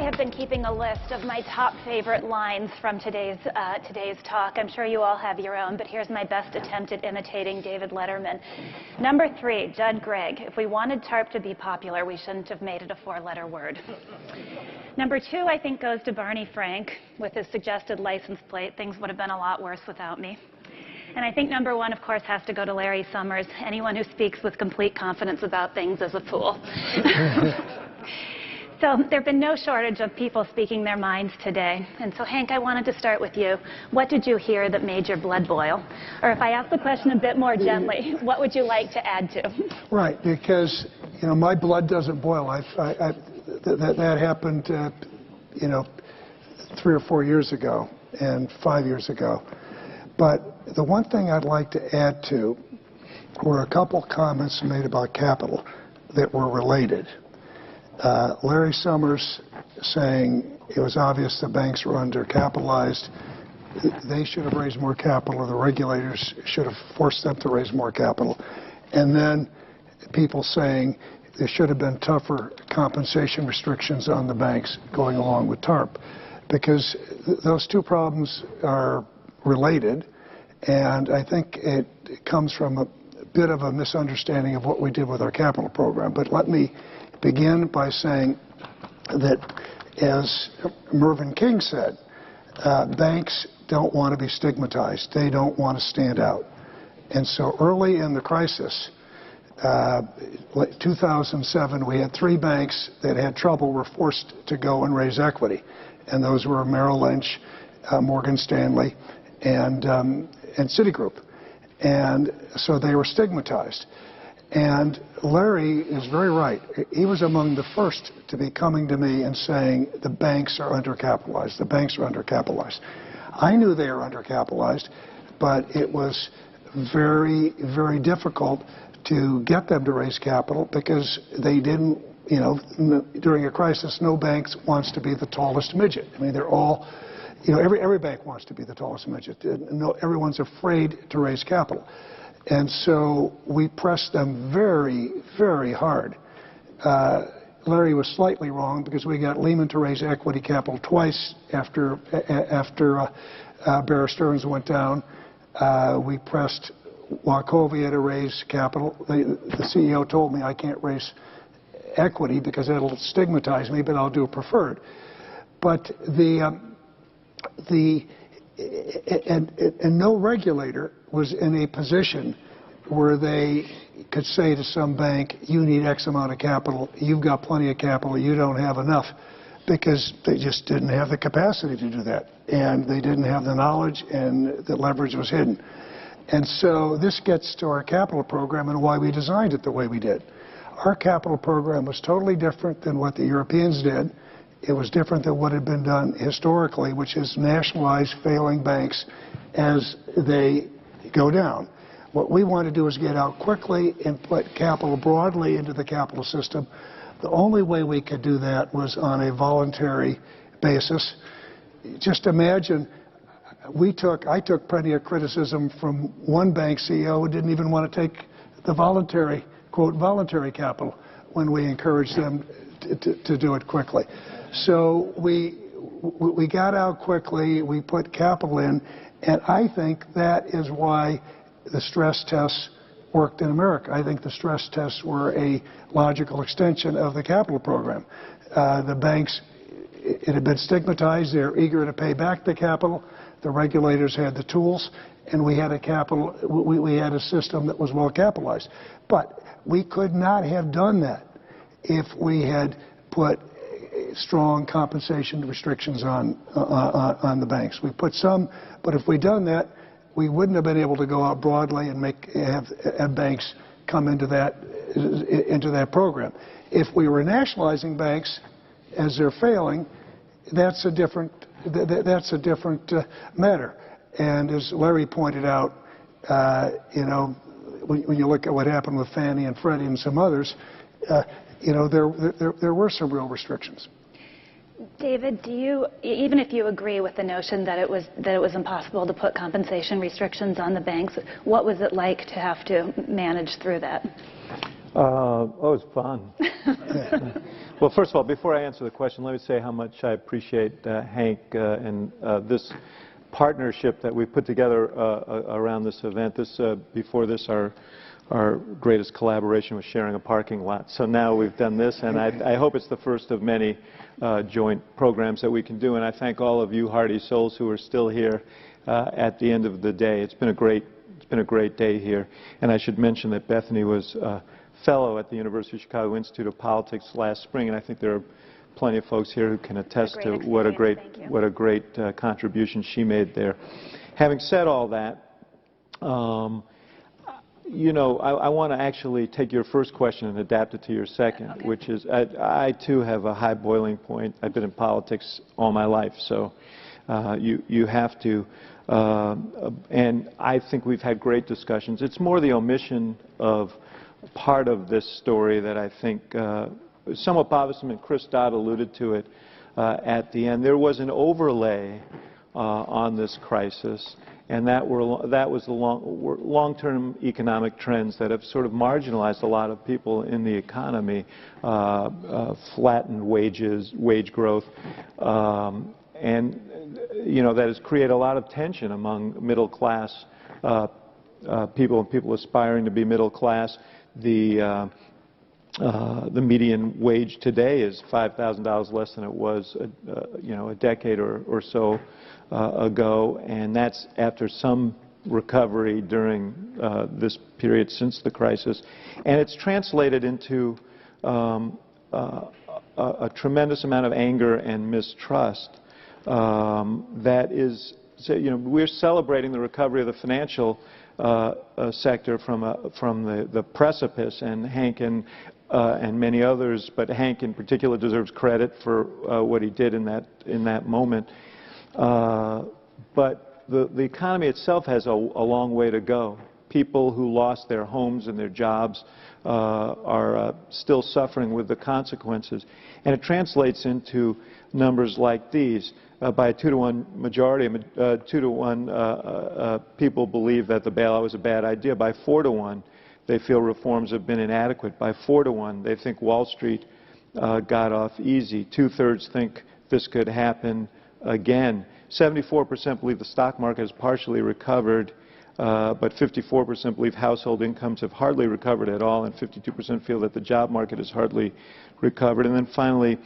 have been keeping a list of my top favorite lines from today's talk. I'm sure you all have your own, but here's my best attempt at imitating David Letterman. Number 3, Judd Gregg. If we wanted TARP to be popular, we shouldn't have made it a 4-letter word. Number 2, I think, goes to Barney Frank with his suggested license plate. Things would have been a lot worse without me. And I think number 1, of course, has to go to Larry Summers. Anyone who speaks with complete confidence about things is a fool. So there have been no shortage of people speaking their minds today. And so, Hank, I wanted to start with you. What did you hear that made your blood boil? Or if I ask the question a bit more gently, what would you like to add to? Right, because, my blood doesn't boil. That happened, 3 or 4 years ago and 5 years ago. But the one thing I'd like to add to were a couple comments made about capital that were related. Larry Summers saying it was obvious the banks were undercapitalized. They should have raised more capital, or the regulators should have forced them to raise more capital. And then people saying there should have been tougher compensation restrictions on the banks going along with TARP, because those two problems are related, and I think it comes from a bit of a misunderstanding of what we did with our capital program. But let me begin by saying that, as Mervyn King said, banks don't want to be stigmatized. They don't want to stand out. And so early in the crisis, 2007, we had 3 banks that had trouble, were forced to go and raise equity. And those were Merrill Lynch, Morgan Stanley, and Citigroup. And so they were stigmatized. And Larry is very right. He was among the first to be coming to me and saying the banks are undercapitalized. The banks are undercapitalized. I knew they were undercapitalized, but it was very, very difficult to get them to raise capital because they didn't, during a crisis, no bank wants to be the tallest midget. I mean, they're all, every bank wants to be the tallest midget. Everyone's afraid to raise capital. And so we pressed them very, very hard. Larry was slightly wrong because we got Lehman to raise equity capital twice after Bear Stearns went down. We pressed Wachovia to raise capital. The CEO told me I can't raise equity because that'll stigmatize me, but I'll do a preferred. But and no regulator was in a position where they could say to some bank, you need X amount of capital, you've got plenty of capital, you don't have enough, because they just didn't have the capacity to do that. And they didn't have the knowledge, and the leverage was hidden. And so this gets to our capital program and why we designed it the way we did. Our capital program was totally different than what the Europeans did. It was different than what had been done historically, which is nationalize failing banks as they go down. What we want to do is get out quickly and put capital broadly into the capital system. The only way we could do that was on a voluntary basis. Just imagine, I took plenty of criticism from one bank CEO who didn't even want to take the voluntary, quote, voluntary capital when we encouraged them to do it quickly. So we got out quickly, we put capital in, and I think that is why the stress tests worked in America. I think the stress tests were a logical extension of the capital program. The banks, it had been stigmatized, they're eager to pay back the capital, the regulators had the tools, and we had we had a system that was well capitalized. But we could not have done that if we had put strong compensation restrictions on the banks. We put some, but if we'd done that, we wouldn't have been able to go out broadly and have banks come into that program. If we were nationalizing banks as they're failing, that's a different matter. And as Larry pointed out, when you look at what happened with Fannie and Freddie and some others, there were some real restrictions. David, even if you agree with the notion that it was impossible to put compensation restrictions on the banks, what was it like to have to manage through that? Oh, it's fun. Well, first of all, before I answer the question, let me say how much I appreciate Hank and this partnership that we put together around this event. Before this, our greatest collaboration was sharing a parking lot. So now we've done this, and I hope it's the first of many joint programs that we can do. And I thank all of you hardy souls who are still here at the end of the day. It's been a great day here. And I should mention that Bethany was fellow at the University of Chicago Institute of Politics last spring, and I think there are plenty of folks here who can attest to what a great contribution she made there. Having said all that, you know, I want to actually take your first question and adapt it to your second, okay. Which is I too have a high boiling point. I've been in politics all my life, so you have to. And I think we've had great discussions. It's more the omission of part of this story that I think somewhat bothersome, and Chris Dodd alluded to it at the end. There was an overlay on this crisis, and that was the long-term economic trends that have sort of marginalized a lot of people in the economy, flattened wage growth, and you know, that has created a lot of tension among middle-class people and people aspiring to be middle class. The median wage today is $5,000 less than it was, you know, a decade or so ago, and that's after some recovery during this period since the crisis. And it's translated into a tremendous amount of anger and mistrust that is, you know, we're celebrating the recovery of the financial sector from the precipice, and Hank and many others, but Hank in particular deserves credit for what he did in that moment. But the economy itself has a long way to go. People who lost their homes and their jobs are still suffering with the consequences, and it translates into numbers like these. By a 2-to-1 majority, 2-to-1 people believe that the bailout was a bad idea. By 4-to-1, they feel reforms have been inadequate. By 4-to-1, they think Wall Street got off easy. 2/3 think this could happen again. 74% believe the stock market has partially recovered, but 54% believe household incomes have hardly recovered at all, and 52% feel that the job market has hardly recovered. And then finally,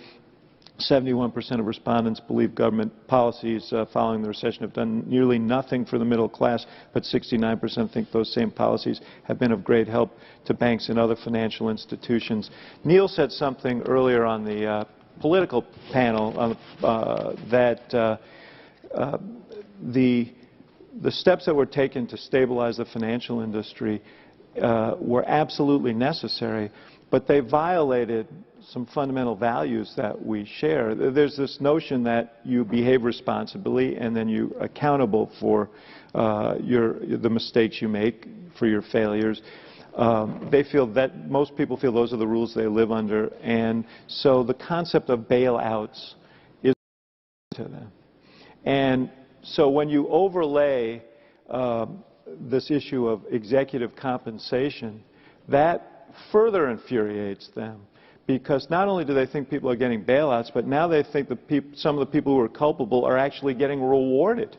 71% of respondents believe government policies following the recession have done nearly nothing for the middle class, but 69% think those same policies have been of great help to banks and other financial institutions. Neil said something earlier on the political panel that the steps that were taken to stabilize the financial industry were absolutely necessary, but they violated some fundamental values that we share. There's this notion that you behave responsibly and then you're accountable for the mistakes you make, for your failures. They feel that most people feel those are the rules they live under, and so the concept of bailouts is to them. And so when you overlay this issue of executive compensation, that further infuriates them, because not only do they think people are getting bailouts, but now they think some of the people who are culpable are actually getting rewarded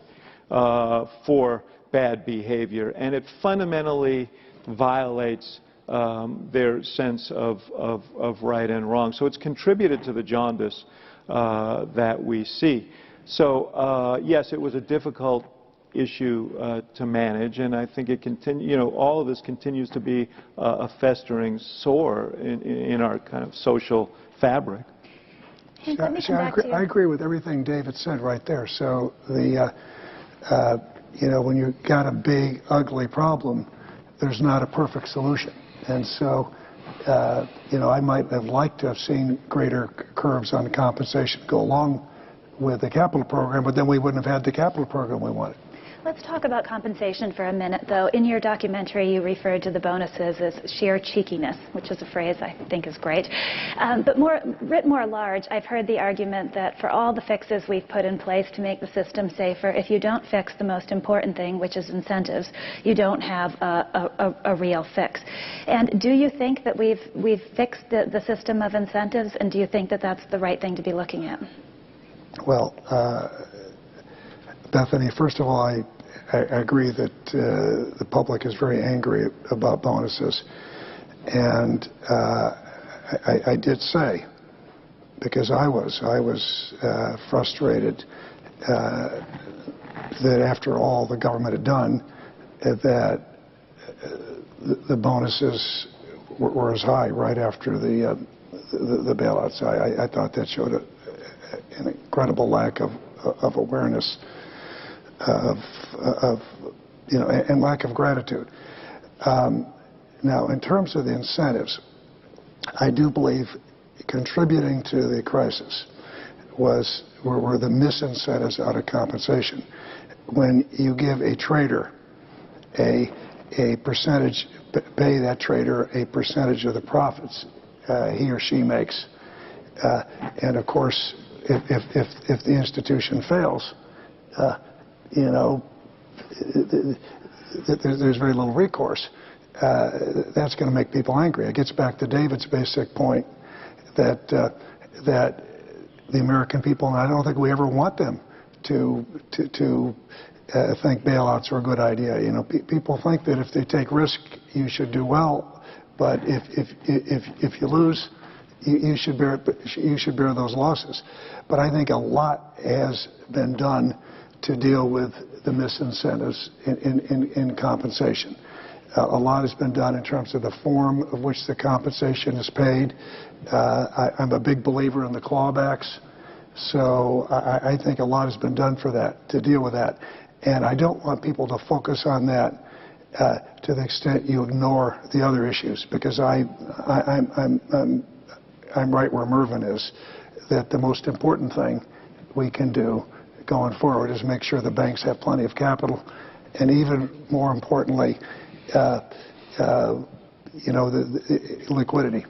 for bad behavior, and it fundamentally violates their sense of right and wrong. So it's contributed to the jaundice that we see. So yes, it was a difficult issue to manage, and I think it all of this continues to be a festering sore in our kind of social fabric. I agree with everything David said right there. So you know, when you've got a big, ugly problem, there's not a perfect solution, and so you know, I might have liked to have seen greater curves on compensation go along with the capital program, but then we wouldn't have had the capital program we wanted. Let's talk about compensation for a minute, though. In your documentary, you referred to the bonuses as sheer cheekiness, which is a phrase I think is great. But writ more large, I've heard the argument that for all the fixes we've put in place to make the system safer, if you don't fix the most important thing, which is incentives, you don't have a real fix. And do you think that we've fixed the system of incentives, and do you think that that's the right thing to be looking at? Well, Bethany, first of all, I agree that the public is very angry about bonuses. And I did say, because I was frustrated that after all the government had done, that the bonuses were as high right after the bailouts. I thought that showed an incredible lack of awareness and lack of gratitude. Now, in terms of the incentives, I do believe contributing to the crisis were the misincentives out of compensation. When you give a trader a percentage, pay that trader a percentage of the profits he or she makes, and of course, if the institution fails, there's very little recourse. That's going to make people angry. It gets back to David's basic point that the American people, and I don't think we ever want them to think bailouts are a good idea. People think that if they take risk, you should do well, but if you lose, you should bear those losses. But I think a lot has been done to deal with the misincentives in compensation. A lot has been done in terms of the form of which the compensation is paid. I'm a big believer in the clawbacks, so I think a lot has been done for that, to deal with that. And I don't want people to focus on that to the extent you ignore the other issues, because I'm right where Mervyn is, that the most important thing we can do going forward is make sure the banks have plenty of capital, and even more importantly, the liquidity.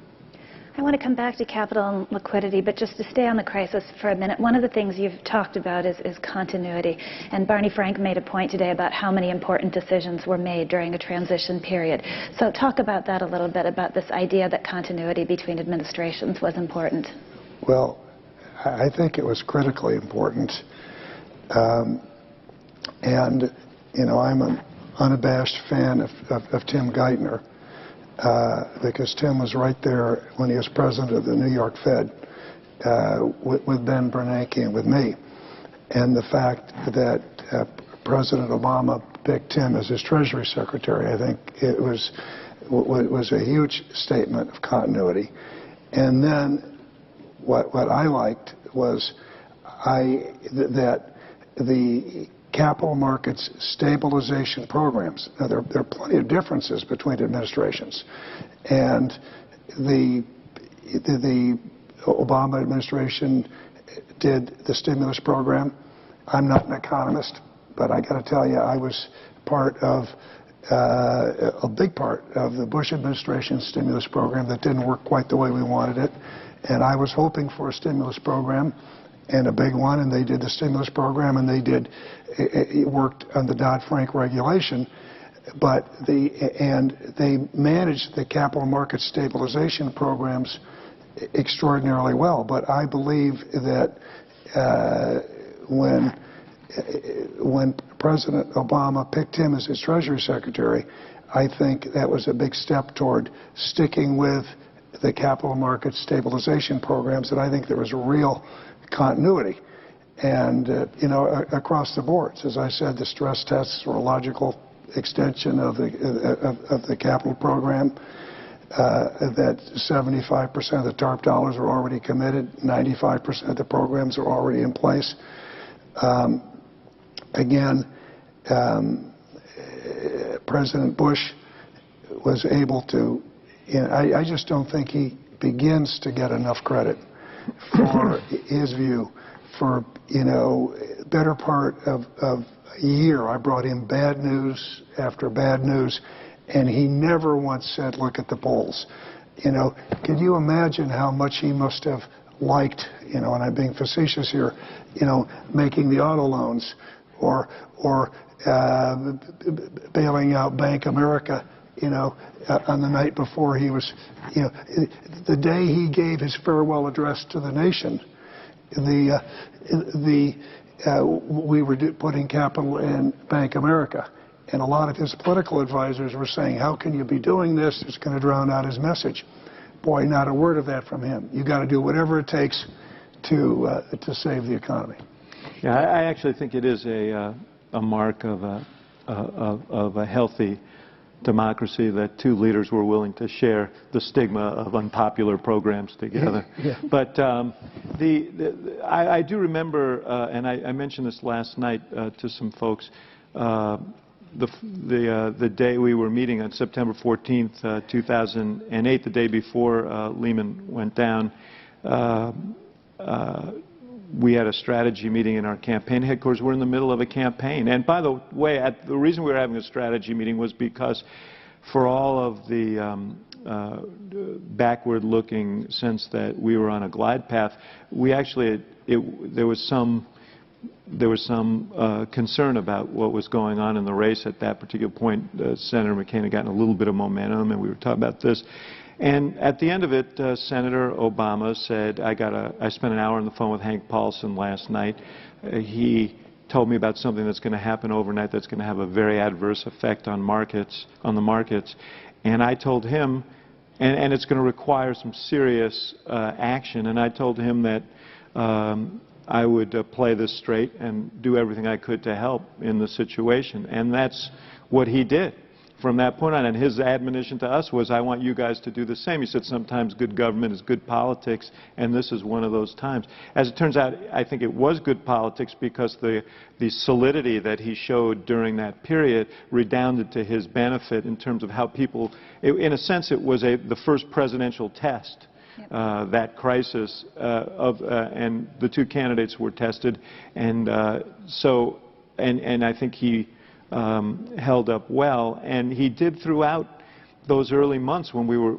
I want to come back to capital and liquidity, but just to stay on the crisis for a minute, one of the things you've talked about is continuity. And Barney Frank made a point today about how many important decisions were made during a transition period. So talk about that a little bit, about this idea that continuity between administrations was important. Well, I think it was critically important. I'm an unabashed fan of Tim Geithner, because Tim was right there when he was president of the New York Fed with Ben Bernanke and with me. And the fact that President Obama picked Tim as his Treasury Secretary, I think it was a huge statement of continuity. And then what I liked was that the capital markets stabilization programs. Now, there are plenty of differences between administrations, and the Obama administration did the stimulus program. I'm not an economist, but I got to tell you, I was part of a big part of the Bush administration's stimulus program that didn't work quite the way we wanted it, and I was hoping for a stimulus program, and a big one, and they did the stimulus program, and it worked on the Dodd-Frank regulation, but they managed the capital market stabilization programs extraordinarily well. But I believe that when President Obama picked him as his Treasury Secretary, I think that was a big step toward sticking with the capital market stabilization programs, and I think there was a real continuity. And, across the boards, as I said, the stress tests were a logical extension of the capital program, that 75% of the TARP dollars are already committed, 95% of the programs are already in place. Again, President Bush was able to, I just don't think he begins to get enough credit for his view for better part of a year, I brought him bad news after bad news, and he never once said, "Look at the polls." Can you imagine how much he must have liked, and I'm being facetious here, making the auto loans or bailing out Bank America, on the night before he was, the day he gave his farewell address to the nation, we were putting capital in Bank America. And a lot of his political advisors were saying, "How can you be doing this? It's going to drown out his message." Boy, not a word of that from him. You got to do whatever it takes to save the economy. Yeah, I actually think it is a mark of a healthy democracy that two leaders were willing to share the stigma of unpopular programs together. Yeah. But I do remember, and I mentioned this last night to some folks, the day we were meeting on September 14th, 2008, the day before Lehman went down. We had a strategy meeting in our campaign headquarters. We're in the middle of a campaign. And by the way, the reason we were having a strategy meeting was because for all of the backward-looking sense that we were on a glide path, we actually, there was some concern about what was going on in the race at that particular point. Senator McCain had gotten a little bit of momentum, and we were talking about this. And at the end of it, Senator Obama said, I spent an hour on the phone with Hank Paulson last night. He told me about something that's going to happen overnight that's going to have a very adverse effect on the markets. And I told him, and it's going to require some serious action, and I told him that I would play this straight and do everything I could to help in the situation. And that's what he did from that point on. And his admonition to us was, I want you guys to do the same. He said sometimes good government is good politics, and this is one of those times. As it turns out, I think it was good politics because the solidity that he showed during that period redounded to his benefit in terms of how people, in a sense, it was the first presidential test. That crisis and the two candidates were tested, and and I think he held up well, and he did throughout those early months when we were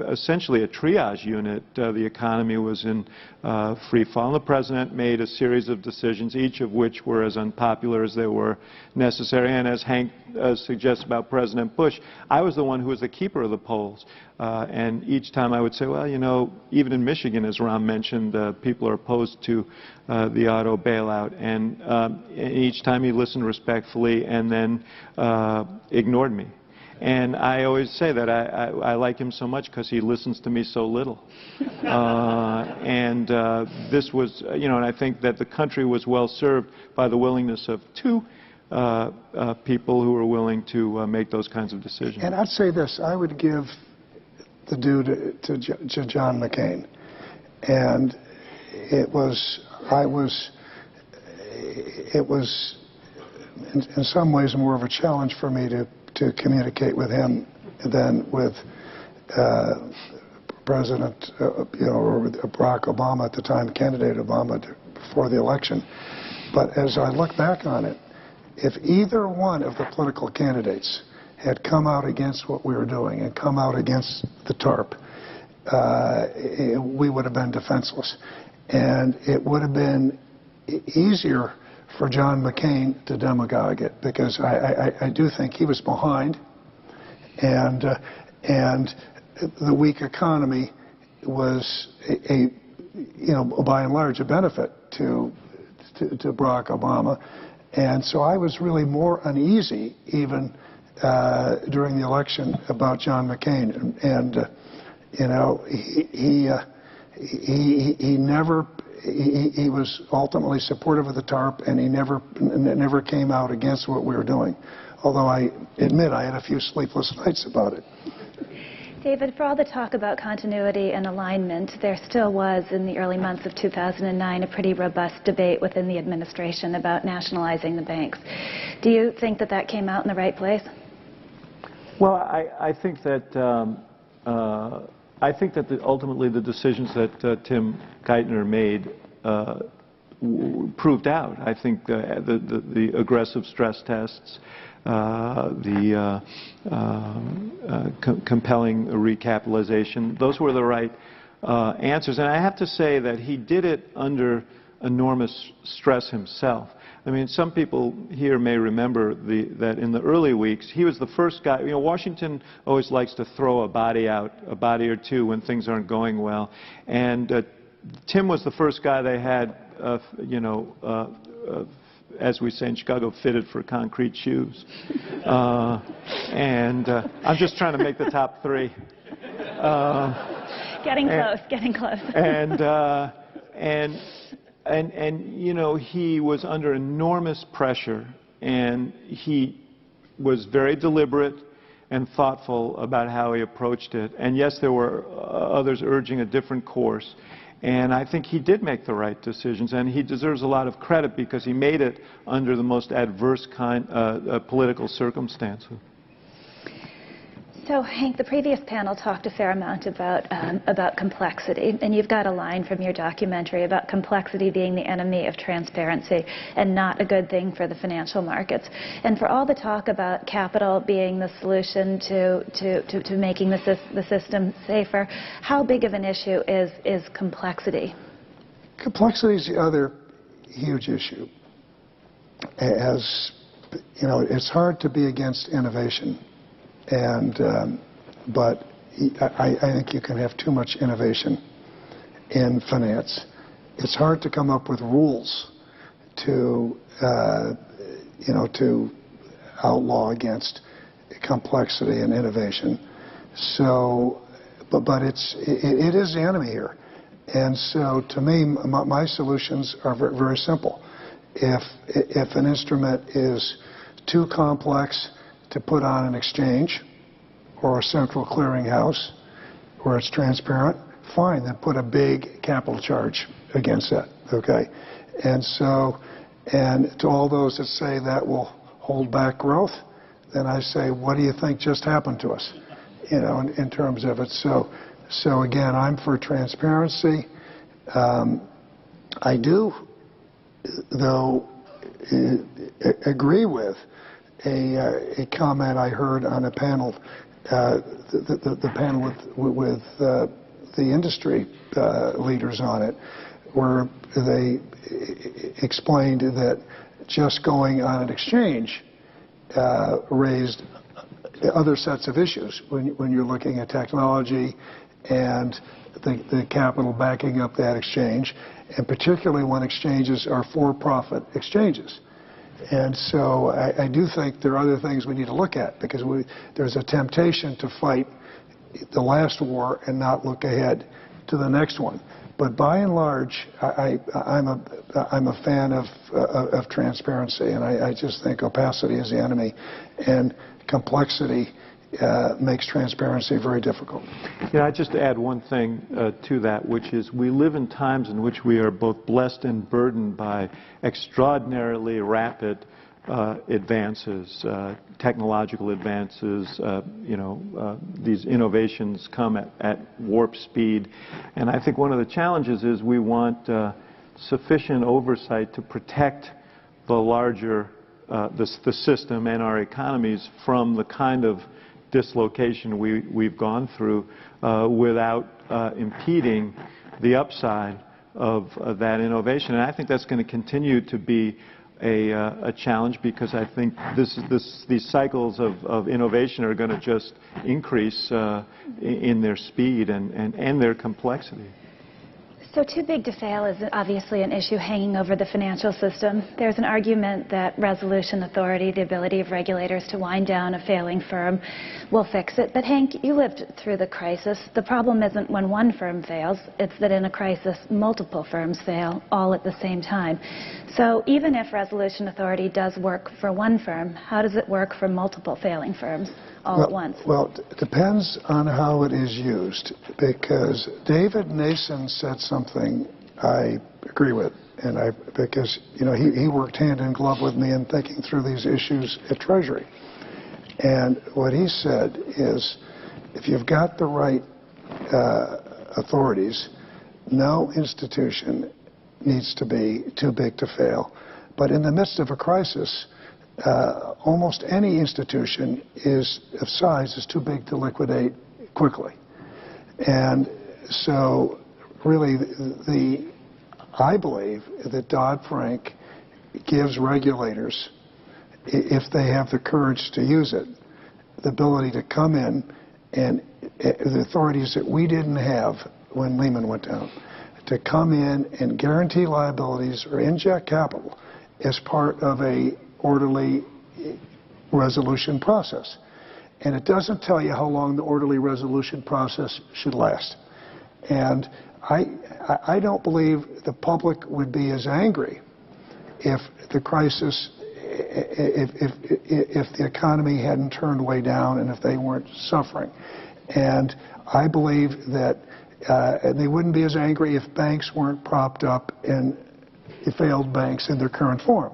essentially a triage unit. The economy was in free fall. And the president made a series of decisions, each of which were as unpopular as they were necessary. And as Hank suggests about President Bush, I was the one who was the keeper of the polls. And each time I would say, well, even in Michigan, as Ron mentioned, people are opposed to the auto bailout. And each time he listened respectfully and then ignored me. And I always say that I like him so much because he listens to me so little. This was, and I think that the country was well served by the willingness of two people who were willing to make those kinds of decisions. And I'd say this, I would give the due to John McCain. And it was in some ways more of a challenge for me to communicate with him than with President, or Barack Obama at the time, candidate Obama, before the election. But as I look back on it, if either one of the political candidates had come out against what we were doing and come out against the TARP, we would have been defenseless. And it would have been easier for John McCain to demagogue it, because I do think he was behind, and the weak economy was by and large a benefit to Barack Obama, and so I was really more uneasy even during the election about John McCain, and he was ultimately supportive of the TARP, and he never came out against what we were doing, although I admit I had a few sleepless nights about it. David, for all the talk about continuity and alignment, there still was, in the early months of 2009, a pretty robust debate within the administration about nationalizing the banks. Do you think that came out in the right place? Well, I think that ultimately the decisions that Tim Geithner made proved out. I think the aggressive stress tests, compelling recapitalization, those were the right answers. And I have to say that he did it under enormous stress himself. I mean, some people here may remember that in the early weeks, he was the first guy. You know, Washington always likes to throw a body out, a body or two when things aren't going well. And Tim was the first guy they had, as we say in Chicago, fitted for concrete shoes. I'm just trying to make the top three. Getting close, getting close. And you know, he was under enormous pressure, and he was very deliberate and thoughtful about how he approached it. And yes, there were others urging a different course. And I think he did make the right decisions, and he deserves a lot of credit because he made it under the most adverse political circumstances. So, Hank, the previous panel talked a fair amount about complexity, and you've got a line from your documentary about complexity being the enemy of transparency and not a good thing for the financial markets. And for all the talk about capital being the solution to making the system safer, how big of an issue is complexity? Complexity is the other huge issue. As you know, it's hard to be against innovation. But I think you can have too much innovation in finance. It's hard to come up with rules to outlaw against complexity and innovation. So, but it is the enemy here. And so, to me, my solutions are very, very simple. If an instrument is too complex to put on an exchange or a central clearinghouse where it's transparent, fine, then put a big capital charge against that, okay? And so, and to all those that say that will hold back growth, then I say, what do you think just happened to us, you know, in terms of it? So again, I'm for transparency. I do, though, agree with a comment I heard on a panel, the panel with the industry leaders on it, where they explained that just going on an exchange raised other sets of issues when you're looking at technology and the capital backing up that exchange, and particularly when exchanges are for-profit exchanges. And so I do think there are other things we need to look at, because there's a temptation to fight the last war and not look ahead to the next one. But by and large, I'm a fan of transparency, and I just think opacity is the enemy, and complexity makes transparency very difficult. Yeah, I'd just add one thing to that, which is we live in times in which we are both blessed and burdened by extraordinarily rapid advances, technological advances. These innovations come at warp speed. And I think one of the challenges is we want sufficient oversight to protect the larger, the system and our economies from the kind of dislocation we've gone through without impeding the upside of that innovation. And I think that's going to continue to be a challenge, because I think these cycles of innovation are going to just increase in their speed and their complexity. So too big to fail is obviously an issue hanging over the financial system. There's an argument that resolution authority, the ability of regulators to wind down a failing firm, will fix it. But Hank, you lived through the crisis. The problem isn't when one firm fails, it's that in a crisis multiple firms fail all at the same time. So even if resolution authority does work for one firm, how does it work for multiple failing firms all at once? Well, it depends on how it is used, because David Nason said something I agree with, and because he worked hand in glove with me in thinking through these issues at Treasury. And what he said is, if you've got the right authorities, no institution needs to be too big to fail. But in the midst of a crisis, almost any institution of size is too big to liquidate quickly. And so really I believe that Dodd-Frank gives regulators, if they have the courage to use it, the ability to come in and the authorities that we didn't have when Lehman went down, to come in and guarantee liabilities or inject capital as part of a orderly resolution process. And it doesn't tell you how long the orderly resolution process should last. And I don't believe the public would be as angry if the crisis, if the economy hadn't turned way down and if they weren't suffering. And I believe that they wouldn't be as angry if banks weren't propped up in failed banks in their current form,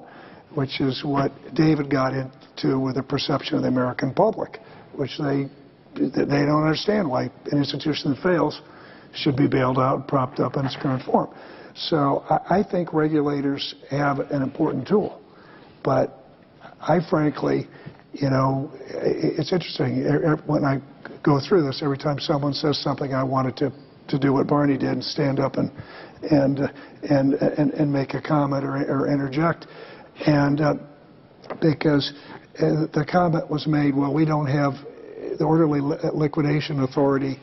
which is what David got into with the perception of the American public, which they don't understand why an institution that fails should be bailed out and propped up in its current form. So I think regulators have an important tool. But I frankly, it's interesting. When I go through this, every time someone says something, I wanted to do what Barney did and stand up and make a comment or interject. And because the comment was made, well, we don't have the orderly liquidation authority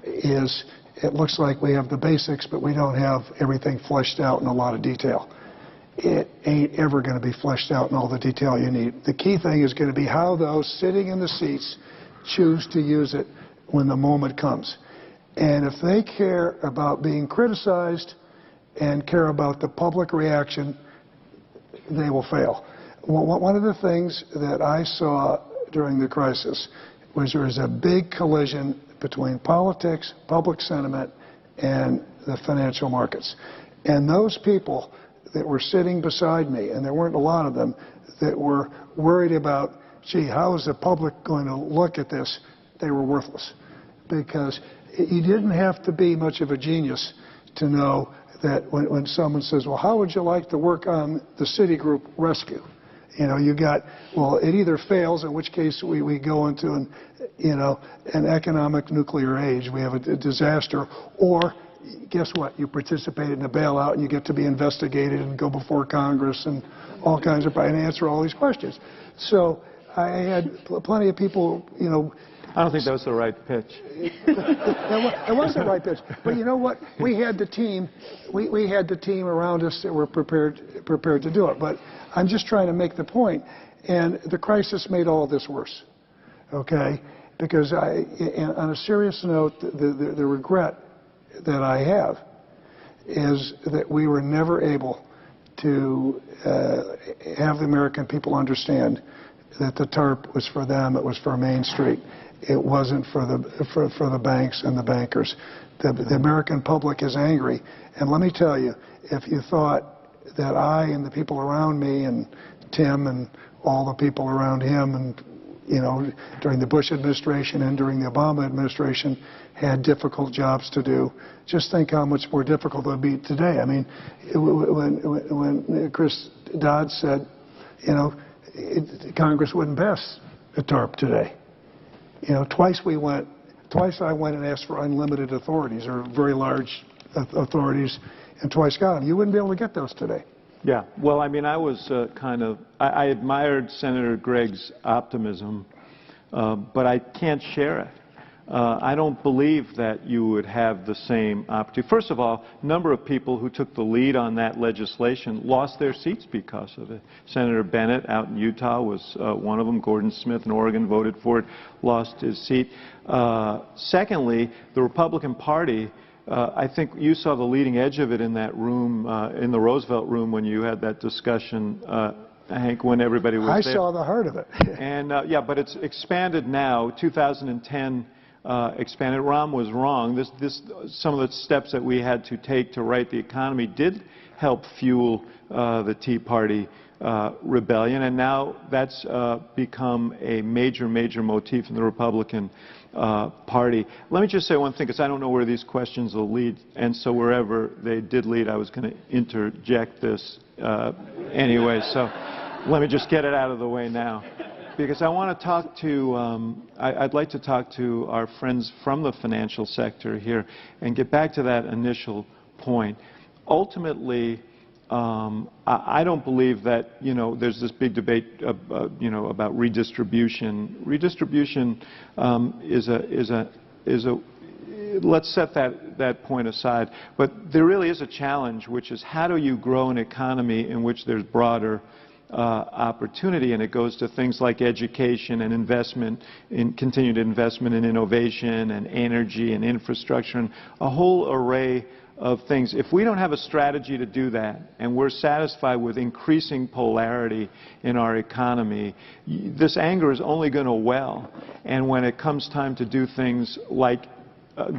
is, it looks like we have the basics, but we don't have everything fleshed out in a lot of detail. It ain't ever going to be fleshed out in all the detail you need. The key thing is going to be how those sitting in the seats choose to use it when the moment comes. And if they care about being criticized and care about the public reaction, they will fail. One of the things that I saw during the crisis was there was a big collision between politics, public sentiment, and the financial markets. And those people that were sitting beside me, and there weren't a lot of them, that were worried about, gee, how is the public going to look at this? They were worthless. Because you didn't have to be much of a genius to know that when someone says, well, how would you like to work on the Citigroup rescue? You got, well, it either fails, in which case we go into an economic nuclear age. We have a disaster. Or, guess what? You participated in a bailout and you get to be investigated and go before Congress and all kinds of, and answer all these questions. So I had plenty of people, I don't think that was the right pitch. It was the right pitch. But you know what? We had the team. We had the team around us that were prepared to do it. But I'm just trying to make the point. And the crisis made all this worse. Okay? Because on a serious note, the regret that I have is that we were never able to have the American people understand that the TARP was for them. It was for Main Street. It wasn't for the banks and the bankers. The American public is angry. And let me tell you, if you thought that I and the people around me and Tim and all the people around him and, during the Bush administration and during the Obama administration had difficult jobs to do, just think how much more difficult it would be today. I mean, when Chris Dodd said, Congress wouldn't pass a TARP today. Twice I went and asked for unlimited authorities or very large authorities, and twice got them. You wouldn't be able to get those today. Yeah. Well, I mean, I was I admired Senator Gregg's optimism, but I can't share it. I don't believe that you would have the same opportunity. First of all, a number of people who took the lead on that legislation lost their seats because of it. Senator Bennett out in Utah was one of them. Gordon Smith in Oregon voted for it, lost his seat. Secondly, the Republican Party, I think you saw the leading edge of it in that room, in the Roosevelt room when you had that discussion, Hank, when everybody was there. I saw the heart of it. And yeah, but it's expanded now. 2010 expanded. Rahm was wrong. Some of the steps that we had to take to right the economy did helped fuel the Tea Party rebellion, and now that's become a major motif in the Republican Party. Let me just say one thing, because I don't know where these questions will lead, and so wherever they did lead, I was going to interject this anyway, so let me just get it out of the way now. Because I want to talk to, I'd like to talk to our friends from the financial sector here and get back to that initial point. Ultimately, I don't believe that, there's this big debate, about redistribution. Redistribution is a let's set that point aside. But there really is a challenge, which is how do you grow an economy in which there's broader opportunity, and it goes to things like education and investment, in continued investment in innovation and energy and infrastructure and a whole array of things. If we don't have a strategy to do that, and we're satisfied with increasing polarity in our economy, this anger is only going to well. And when it comes time to do things like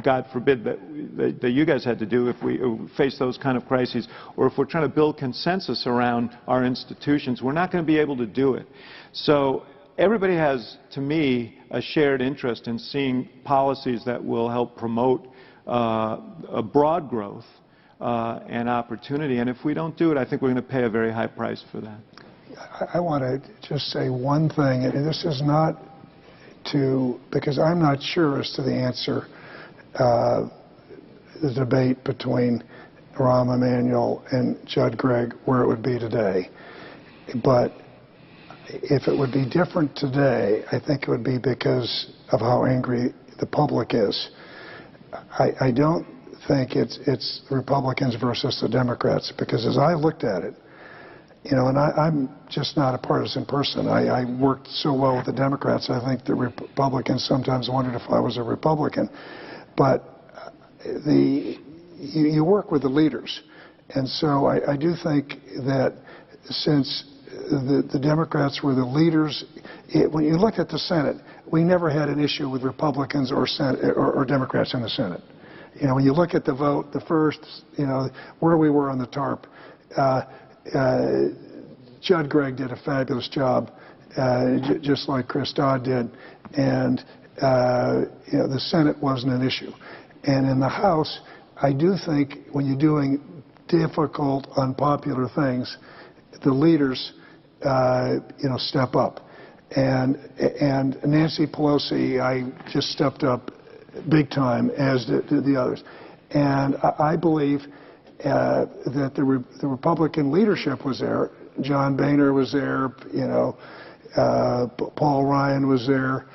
God forbid that you guys had to do if we face those kind of crises, or if we're trying to build consensus around our institutions, we're not going to be able to do it. So everybody has, to me, a shared interest in seeing policies that will help promote a broad growth and opportunity. And if we don't do it, I think we're going to pay a very high price for that. I want to just say one thing, and this is not because I'm not sure as to the answer. The debate between Rahm Emanuel and Judd Gregg, where it would be today. But if it would be different today, I think it would be because of how angry the public is. I don't think it's the Republicans versus the Democrats, because as I looked at it, and I'm just not a partisan person. I worked so well with the Democrats, I think the Republicans sometimes wondered if I was a Republican. But you work with the leaders, and so I do think that since the Democrats were the leaders, when you look at the Senate, we never had an issue with Republicans or Democrats in the Senate. When you look at the vote, the first, where we were on the TARP, Judd Gregg did a fabulous job, just like Chris Dodd did, and the Senate wasn't an issue. And in the House, I do think when you're doing difficult, unpopular things, the leaders, step up. And Nancy Pelosi, I just stepped up big time, as did the others. And I believe that the Republican leadership was there. John Boehner was there. Paul Ryan was there.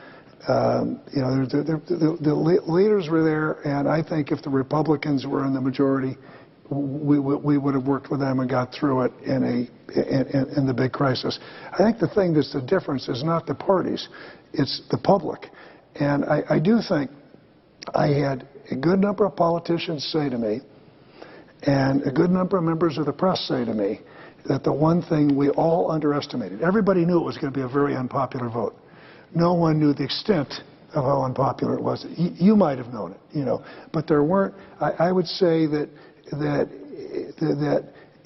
The leaders were there, and I think if the Republicans were in the majority, we would have worked with them and got through it in the big crisis. I think the thing that's the difference is not the parties, it's the public. And I do think I had a good number of politicians say to me, and a good number of members of the press say to me, that the one thing we all underestimated, everybody knew it was going to be a very unpopular vote. No one knew the extent of how unpopular it was. You might have known it, but there weren't. I would say that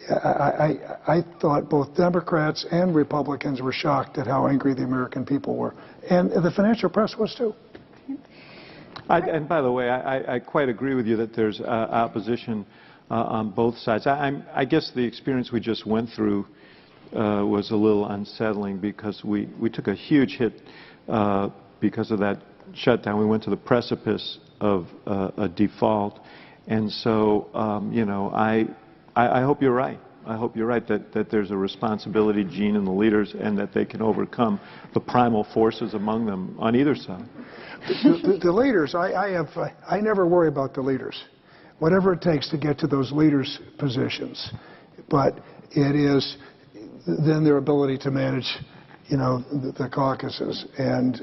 I thought both Democrats and Republicans were shocked at how angry the American people were, and the financial press was too. And by the way, I quite agree with you that there's opposition on both sides. I guess the experience we just went through was a little unsettling, because we took a huge hit because of that shutdown. We went to the precipice of a default. And so, I hope you're right. I hope you're right that there's a responsibility gene in the leaders, and that they can overcome the primal forces among them on either side. The leaders, I never worry about the leaders. Whatever it takes to get to those leaders' positions. But it is then their ability to manage, the caucuses. And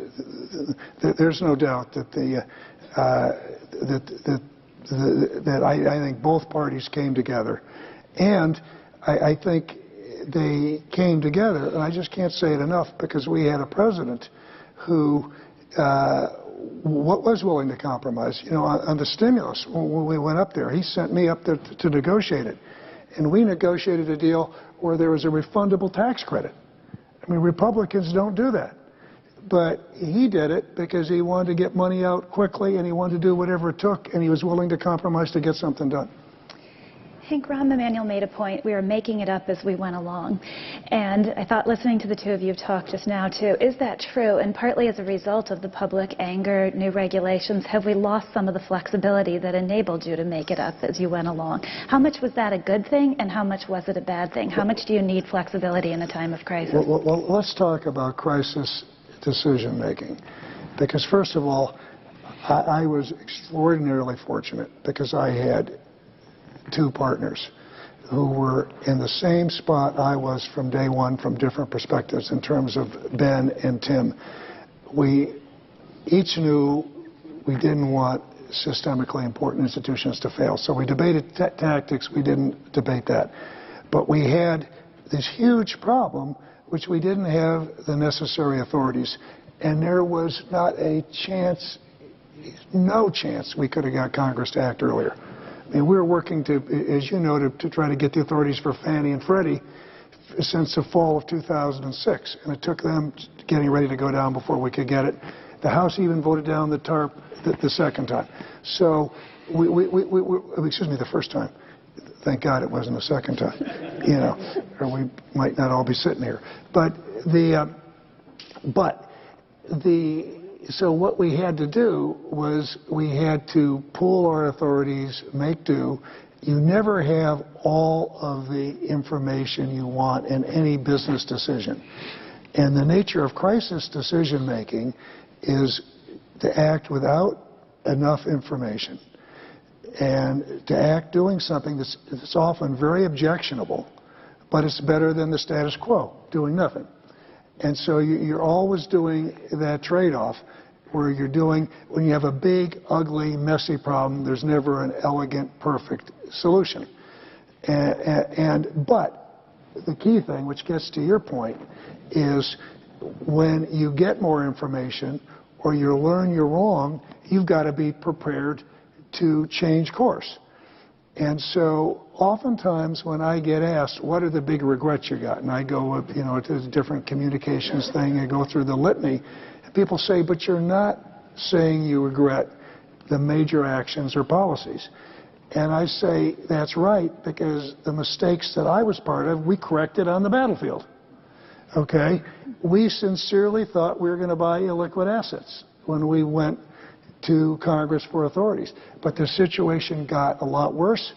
there's no doubt that I think both parties came together. And I think they came together, and I just can't say it enough, because we had a president who was willing to compromise. On the stimulus, when we went up there, he sent me up there to negotiate it. And we negotiated a deal where there was a refundable tax credit. I mean, Republicans don't do that. But he did it because he wanted to get money out quickly, and he wanted to do whatever it took, and he was willing to compromise to get something done. I think Rahm Emanuel made a point. We were making it up as we went along. And I thought, listening to the two of you talk just now, too, is that true? And partly as a result of the public anger, new regulations, have we lost some of the flexibility that enabled you to make it up as you went along? How much was that a good thing, and how much was it a bad thing? How much do you need flexibility in a time of crisis? Well, let's talk about crisis decision-making. Because, first of all, I was extraordinarily fortunate because I had two partners who were in the same spot I was from day one from different perspectives in terms of Ben and Tim. We each knew we didn't want systemically important institutions to fail. So we debated tactics, we didn't debate that. But we had this huge problem which we didn't have the necessary authorities. And there was not a chance, no chance we could have got Congress to act earlier. I mean, we were working to, as you know, to try to get the authorities for Fannie and Freddie since the fall of 2006. And it took them getting ready to go down before we could get it. The House even voted down the TARP the second time. So, excuse me, the first time. Thank God it wasn't the second time, you know, or we might not all be sitting here. So what we had to do was we had to pool our authorities, make do. You never have all of the information you want in any business decision. And the nature of crisis decision making is to act without enough information and to act doing something that's often very objectionable, but it's better than the status quo, doing nothing. And so you're always doing that trade-off where you're doing, when you have a big, ugly, messy problem, there's never an elegant, perfect solution. But the key thing, which gets to your point, is when you get more information or you learn you're wrong, you've got to be prepared to change course. And so oftentimes when I get asked, what are the big regrets you got? And I go, you know, to a different communications thing and go through the litany. And people say, but you're not saying you regret the major actions or policies. And I say, that's right, because the mistakes that I was part of, we corrected on the battlefield. Okay? We sincerely thought we were going to buy illiquid assets when we went to Congress for authorities. But the situation got a lot worse.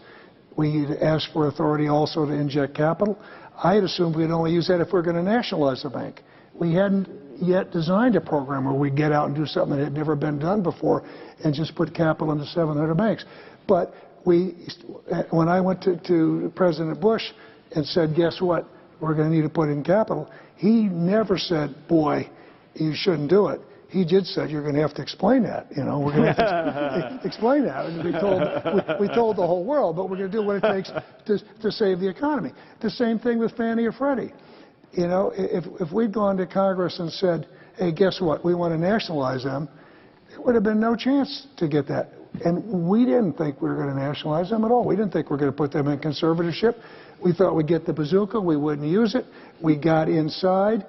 We asked for authority also to inject capital. I had assumed we'd only use that if we're going to nationalize the bank. We hadn't yet designed a program where we'd get out and do something that had never been done before and just put capital into 700 banks. But when I went to President Bush and said, guess what, we're going to need to put in capital, he never said, boy, you shouldn't do it. He just said, you're going to have to explain that. You know, we're going to have to explain that. And we told the whole world, but we're going to do what it takes to save the economy. The same thing with Fannie or Freddie. You know, if we'd gone to Congress and said, hey, guess what, we want to nationalize them, there would have been no chance to get that. And we didn't think we were going to nationalize them at all. We didn't think we were going to put them in conservatorship. We thought we'd get the bazooka. We wouldn't use it. We got inside.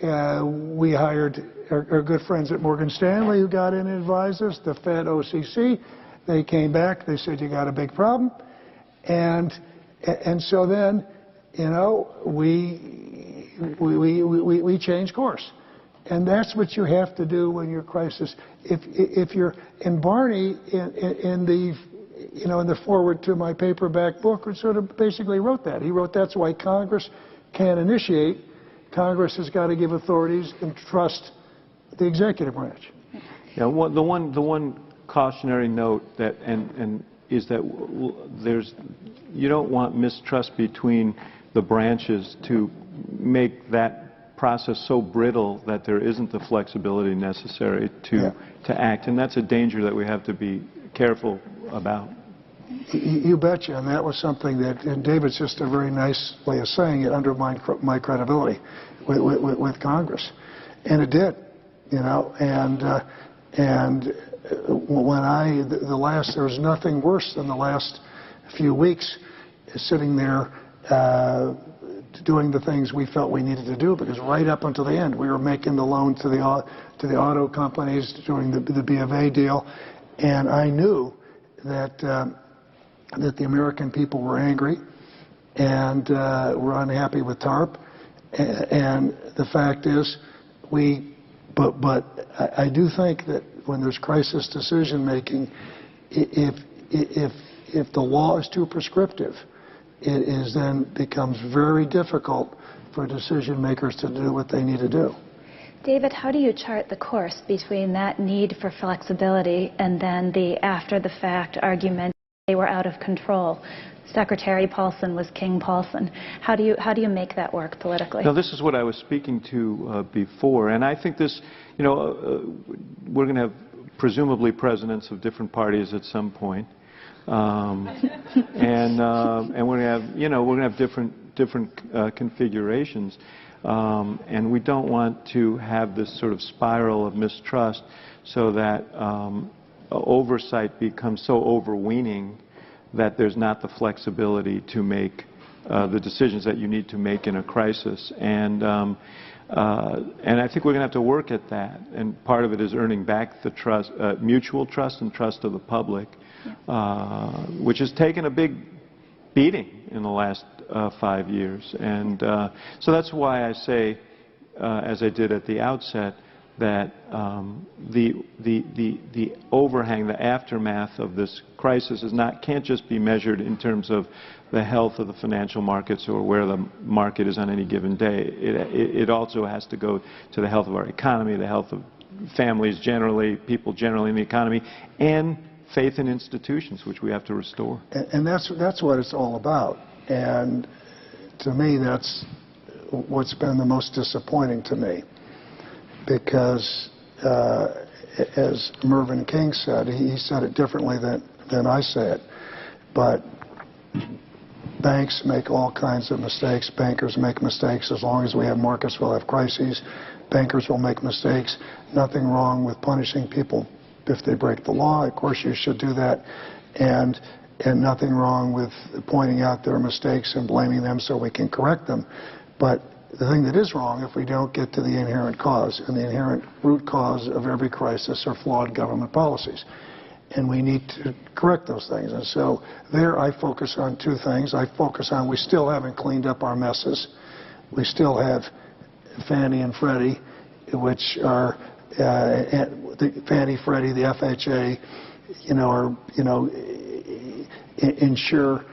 We hired our good friends at Morgan Stanley who got in and advised us, the Fed, OCC. They came back. They said, you got a big problem. And so then, you know, we changed course. And that's what you have to do when you're crisis. If you're in Barney in the foreword to my paperback book, sort of basically wrote that. He wrote that's why Congress can't initiate. Congress has got to give authorities and trust the executive branch. Yeah, the one cautionary note that is that you don't want mistrust between the branches to make that process so brittle that there isn't the flexibility necessary to act, and that's a danger that we have to be careful about. You betcha, and that was something that, and David's just a very nice way of saying it, undermined my credibility with Congress, and it did, you know, and when there was nothing worse than the last few weeks sitting there doing the things we felt we needed to do, because right up until the end we were making the loan to the auto companies, doing the B of A deal, and I knew that the American people were angry and were unhappy with TARP, and the fact is but I do think that when there's crisis decision making, if the law is too prescriptive, it then becomes very difficult for decision makers to do what they need to do. David, how do you chart the course between that need for flexibility and then the after-the-fact argument they were out of control? Secretary Paulson was King Paulson. How do you make that work politically? Now, this is what I was speaking to before, and I think this, we're going to have presumably presidents of different parties at some point. And we're going to have different configurations, and we don't want to have this sort of spiral of mistrust, so that oversight becomes so overweening that there's not the flexibility to make the decisions that you need to make in a crisis. And I think we're going to have to work at that. And part of it is earning back the trust, mutual trust and trust of the public, which has taken a big beating in the last 5 years. And so that's why I say, as I did at the outset, that the overhang, the aftermath of this crisis can't just be measured in terms of the health of the financial markets or where the market is on any given day. It also has to go to the health of our economy, the health of families generally, people generally in the economy, and faith in institutions, which we have to restore. And that's what it's all about. And to me, that's what's been the most disappointing to me. Because, as Mervyn King said, he said it differently than I say it, but banks make all kinds of mistakes. Bankers make mistakes. As long as we have markets, we'll have crises. Bankers will make mistakes. Nothing wrong with punishing people if they break the law. Of course, you should do that. And nothing wrong with pointing out their mistakes and blaming them so we can correct them. But the thing that is wrong if we don't get to the inherent cause, and the inherent root cause of every crisis are flawed government policies. And we need to correct those things. And so there I focus on two things. I focus on we still haven't cleaned up our messes. We still have Fannie and Freddie, which are Fannie, Freddie, the FHA, insure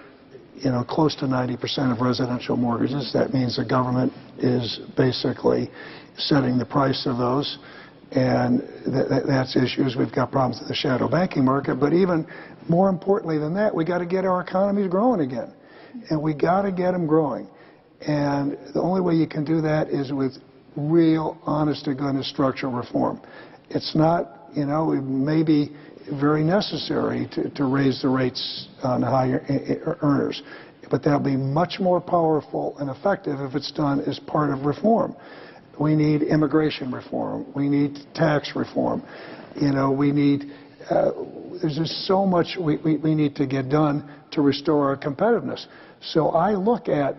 close to 90% of residential mortgages. That means the government is basically setting the price of those, and that's issues. We've got problems with the shadow banking market, but even more importantly than that, we got to get our economies growing again, and we got to get them growing. And the only way you can do that is with real, honest-to-goodness structural reform. It's not, it may be very necessary to raise the rates on higher earners, but that'll be much more powerful and effective if it's done as part of reform. We need immigration reform. We need tax reform. We need, there's just so much we need to get done to restore our competitiveness. So I look at,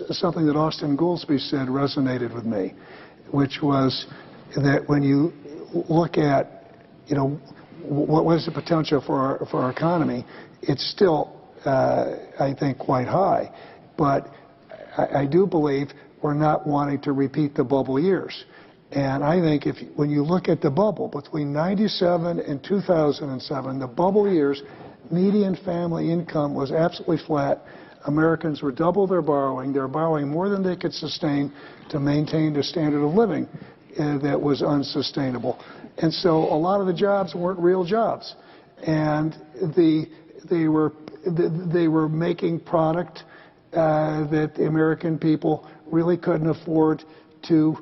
something that Austin Goolsbee said resonated with me, which was that when you look at, what is the potential for our economy, it's still, I think, quite high. But I do believe we're not wanting to repeat the bubble years. And I think when you look at the bubble, between 97 and 2007, the bubble years, median family income was absolutely flat. Americans were double their borrowing. They're borrowing more than they could sustain to maintain the standard of living that was unsustainable. And so a lot of the jobs weren't real jobs. And they were making product that the American people really couldn't afford to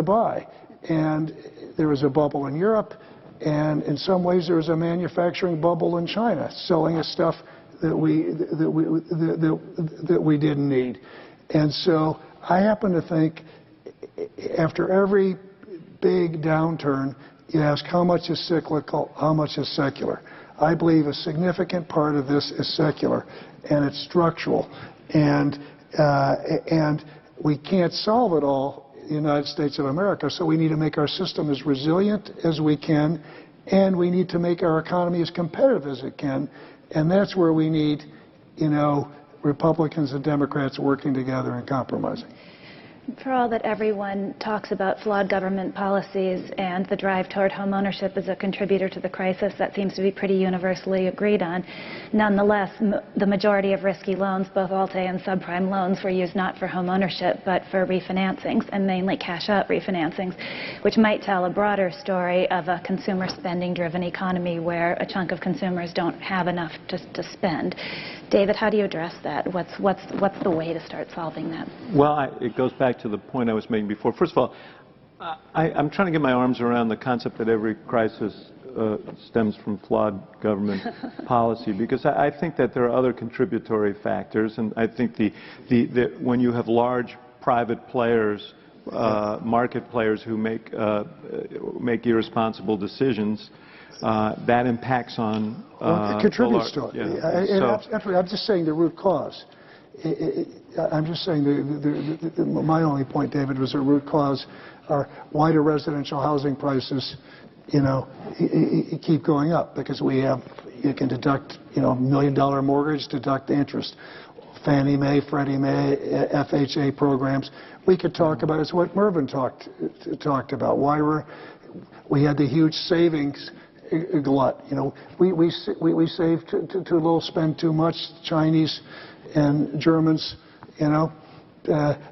buy. And there was a bubble in Europe, and in some ways there was a manufacturing bubble in China, selling us stuff that we didn't need. And so I happen to think after every big downturn, you ask how much is cyclical, how much is secular. I believe a significant part of this is secular, and it's structural. And we can't solve it all in the United States of America, so we need to make our system as resilient as we can, and we need to make our economy as competitive as it can. And that's where we need, Republicans and Democrats working together and compromising. For all that everyone talks about flawed government policies and the drive toward home ownership as a contributor to the crisis, that seems to be pretty universally agreed on. Nonetheless, the majority of risky loans, both Alt-A and subprime loans, were used not for home ownership but for refinancings, and mainly cash-out refinancings, which might tell a broader story of a consumer spending-driven economy where a chunk of consumers don't have enough to spend. David, how do you address that? What's the way to start solving that? Well, it goes back to the point I was making before. First of all, I'm trying to get my arms around the concept that every crisis stems from flawed government policy, because I think that there are other contributory factors, and I think when you have large private players, market players who make irresponsible decisions, that impacts on. Well, it contributes to it. Yeah. I'm just saying the root cause. I'm just saying my only point, David, was the root cause are why do residential housing prices, keep going up? Because you can deduct, $1 million mortgage, deduct interest. Fannie Mae, Freddie Mae, FHA programs. We could talk about it's what Mervyn talked about. Why we had the huge savings glut. We save too little, spend too much. Chinese and Germans,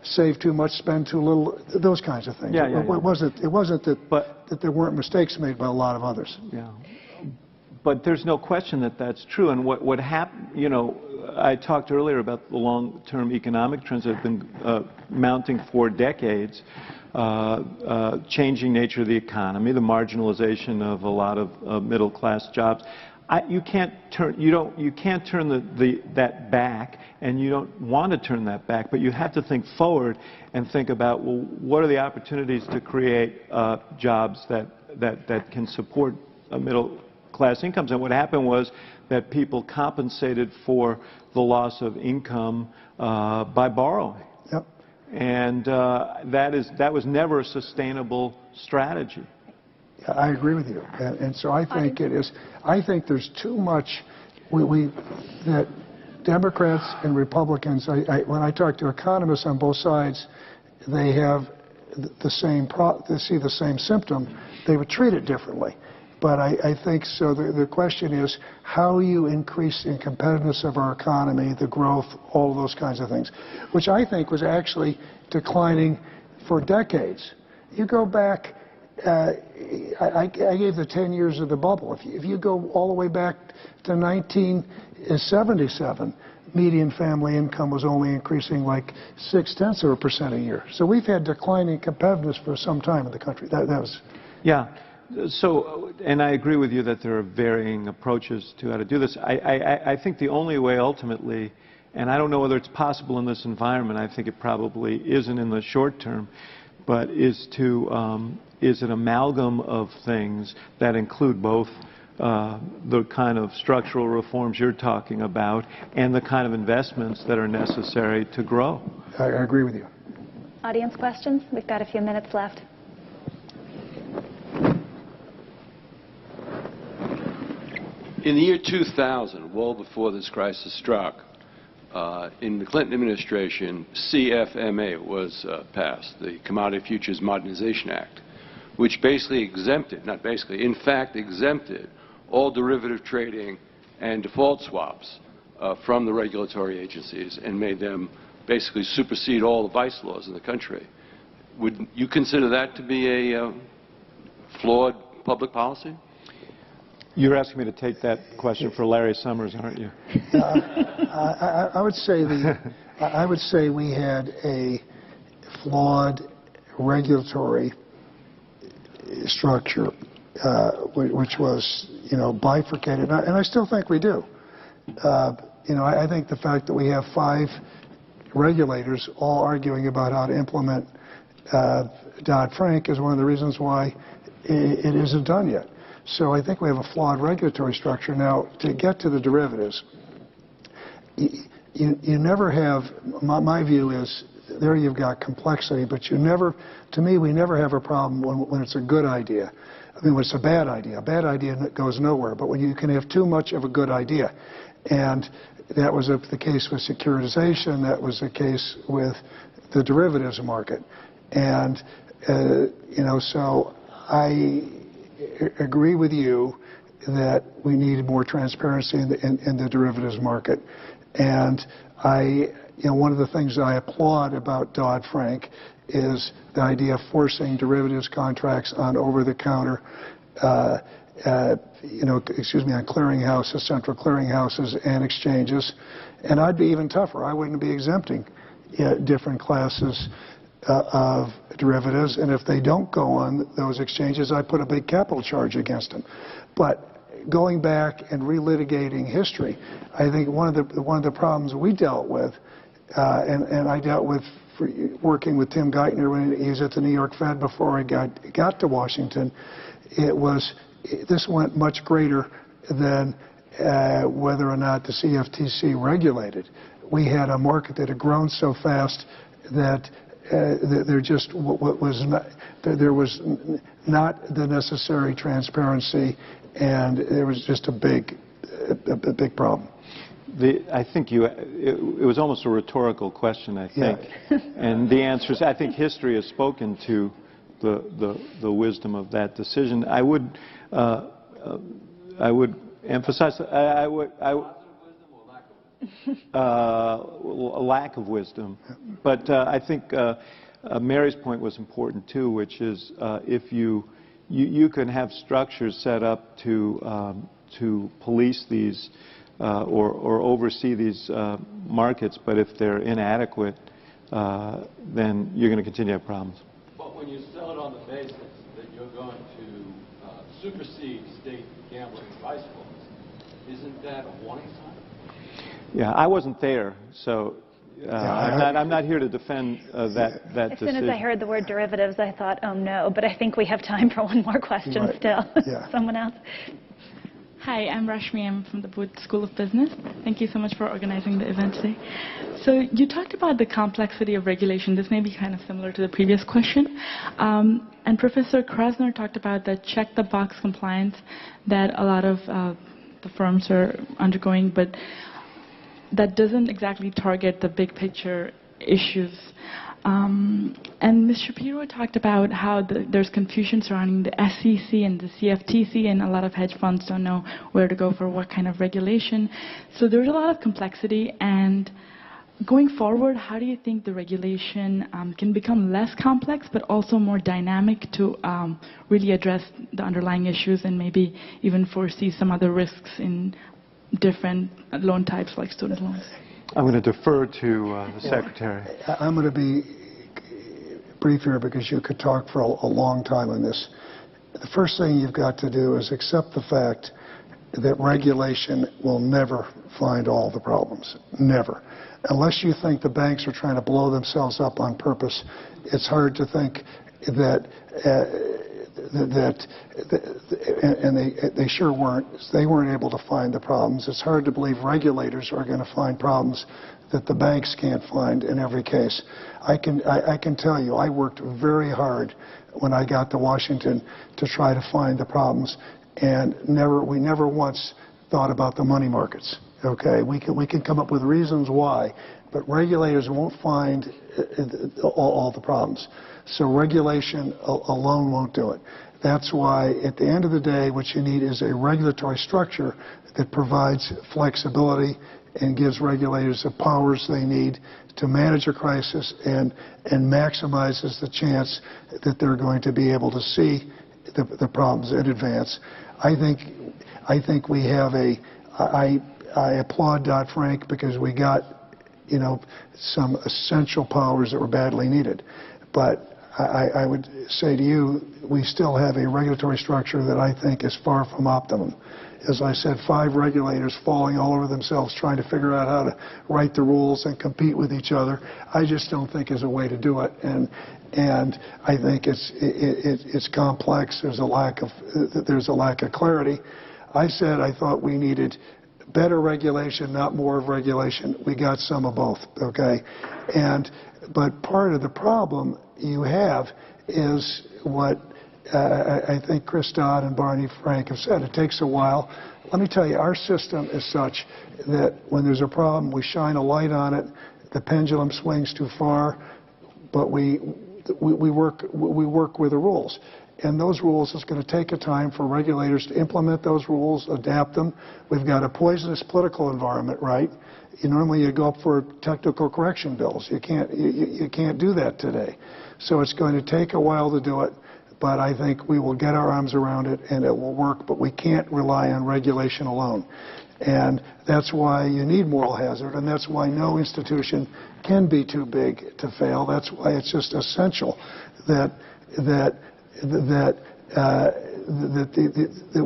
save too much, spend too little. Those kinds of things. It wasn't that there weren't mistakes made by a lot of others. Yeah. But there's no question that that's true. And what happened, I talked earlier about the long-term economic trends that have been mounting for decades. Changing nature of the economy, the marginalization of a lot of middle-class jobs. You can't turn that back, and you don't want to turn that back. But you have to think forward and think about, well, what are the opportunities to create jobs that can support middle-class incomes? And what happened was that people compensated for the loss of income by borrowing. Yep. And that was never a sustainable strategy. I agree with you, and so I think it is. I think there's too much. That Democrats and Republicans. When I talk to economists on both sides, they have the same. They see the same symptom. They would treat it differently. But I think so. The question is how you increase the competitiveness of our economy, the growth, all of those kinds of things, which I think was actually declining for decades. You go back. I gave the 10 years of the bubble. If you go all the way back to 1977, median family income was only increasing like 0.6% a year. So we've had declining competitiveness for some time in the country. That was. Yeah. So, and I agree with you that there are varying approaches to how to do this. I think the only way ultimately, and I don't know whether it's possible in this environment, I think it probably isn't in the short term, but is an amalgam of things that include both the kind of structural reforms you're talking about and the kind of investments that are necessary to grow. I agree with you. Audience questions? We've got a few minutes left. In the year 2000, well before this crisis struck, in the Clinton administration, CFMA was passed, the Commodity Futures Modernization Act, which basically exempted, not basically, in fact exempted all derivative trading and default swaps from the regulatory agencies and made them basically supersede all the vice laws in the country. Would you consider that to be a flawed public policy? You're asking me to take that question for Larry Summers, aren't you? I would say we had a flawed regulatory structure, which was, bifurcated, and I still think we do. I think the fact that we have 5 regulators all arguing about how to implement Dodd-Frank is one of the reasons why it isn't done yet. So I think we have a flawed regulatory structure. Now, to get to the derivatives, you never have, my view is, there you've got complexity, but you never, to me, we never have a problem when it's a good idea. I mean, when it's a bad idea goes nowhere, but when you can have too much of a good idea. And that was the case with securitization, that was the case with the derivatives market. And, so I agree with you that we need more transparency in the derivatives market. And one of the things I applaud about Dodd-Frank is the idea of forcing derivatives contracts on over-the-counter, on clearinghouses, central clearinghouses, and exchanges. And I'd be even tougher. I wouldn't be exempting different classes of derivatives, and if they don't go on those exchanges, I put a big capital charge against them. But going back and relitigating history, I think one of the problems we dealt with, and I dealt with working with Tim Geithner when he was at the New York Fed before I got to Washington, this went much greater than whether or not the CFTC regulated. We had a market that had grown so fast that there was not the necessary transparency, and there was just a big problem. I think it was almost a rhetorical question, I think. Yeah. And the answer is, I think history has spoken to the wisdom of that decision. I would emphasize, a lack of wisdom. But I think Mary's point was important too, which is if you can have structures set up to police these or oversee these markets, but if they're inadequate, then you're going to continue to have problems. But when you sell it on the basis that you're going to supersede state gambling advice laws, isn't that a warning sign? Yeah, I wasn't there, so I'm not here to defend that decision. As soon as I heard the word derivatives, I thought, oh no, but I think we have time for one more question still. Yeah. Someone else? Hi, I'm Rashmi. I'm from the Booth School of Business. Thank you so much for organizing the event today. So you talked about the complexity of regulation. This may be kind of similar to the previous question. And Professor Krasner talked about the check-the-box compliance that a lot of the firms are undergoing, but that doesn't exactly target the big picture issues. And Ms. Shapiro talked about how there's confusion surrounding the SEC and the CFTC, and a lot of hedge funds don't know where to go for what kind of regulation. So there's a lot of complexity. And going forward, how do you think the regulation can become less complex but also more dynamic to really address the underlying issues and maybe even foresee some other risks in different loan types like student loans? I'm going to defer to the Secretary. I'm going to be brief here because you could talk for a long time on this. The first thing you've got to do is accept the fact that regulation will never find all the problems. Never. Unless you think the banks are trying to blow themselves up on purpose, it's hard to think that and they sure weren't. They weren't able to find the problems. It's hard to believe regulators are going to find problems that the banks can't find in every case. I can tell you, I worked very hard when I got to Washington to try to find the problems, and we never once thought about the money markets. Okay, we can come up with reasons why, but regulators won't find all the problems. So regulation alone won't do it. That's why, at the end of the day, what you need is a regulatory structure that provides flexibility and gives regulators the powers they need to manage a crisis and maximizes the chance that they're going to be able to see the problems in advance. I think we have I applaud Dodd-Frank because we got, some essential powers that were badly needed. But I would say to you, we still have a regulatory structure that I think is far from optimum. As I said, 5 regulators falling all over themselves trying to figure out how to write the rules and compete with each other, I just don't think is a way to do it. And I think it's complex. There's a lack of clarity. I said I thought we needed better regulation, not more of regulation. We got some of both, okay? But part of the problem you have is what I think Chris Dodd and Barney Frank have said. It takes a while. Let me tell you, our system is such that when there's a problem, we shine a light on it. The pendulum swings too far, but we work with the rules. And those rules, it's going to take a time for regulators to implement those rules, adapt them. We've got a poisonous political environment, right? Normally you go up for technical correction bills. You can't do that today. So it's going to take a while to do it, but I think we will get our arms around it and it will work, but we can't rely on regulation alone. And that's why you need moral hazard, and that's why no institution can be too big to fail. That's why it's just essential that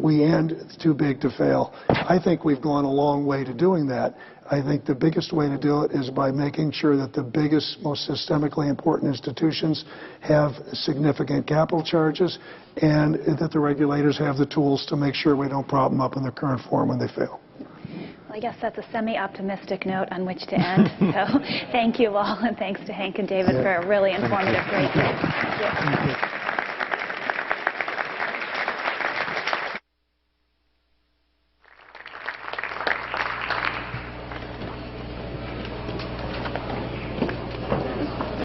we end too big to fail. I think we've gone a long way to doing that. I think the biggest way to do it is by making sure that the biggest, most systemically important institutions have significant capital charges and that the regulators have the tools to make sure we don't prop them up in their current form when they fail. Well, I guess that's a semi-optimistic note on which to end. So thank you all, and thanks to Hank and David for a really informative briefing. Thank you.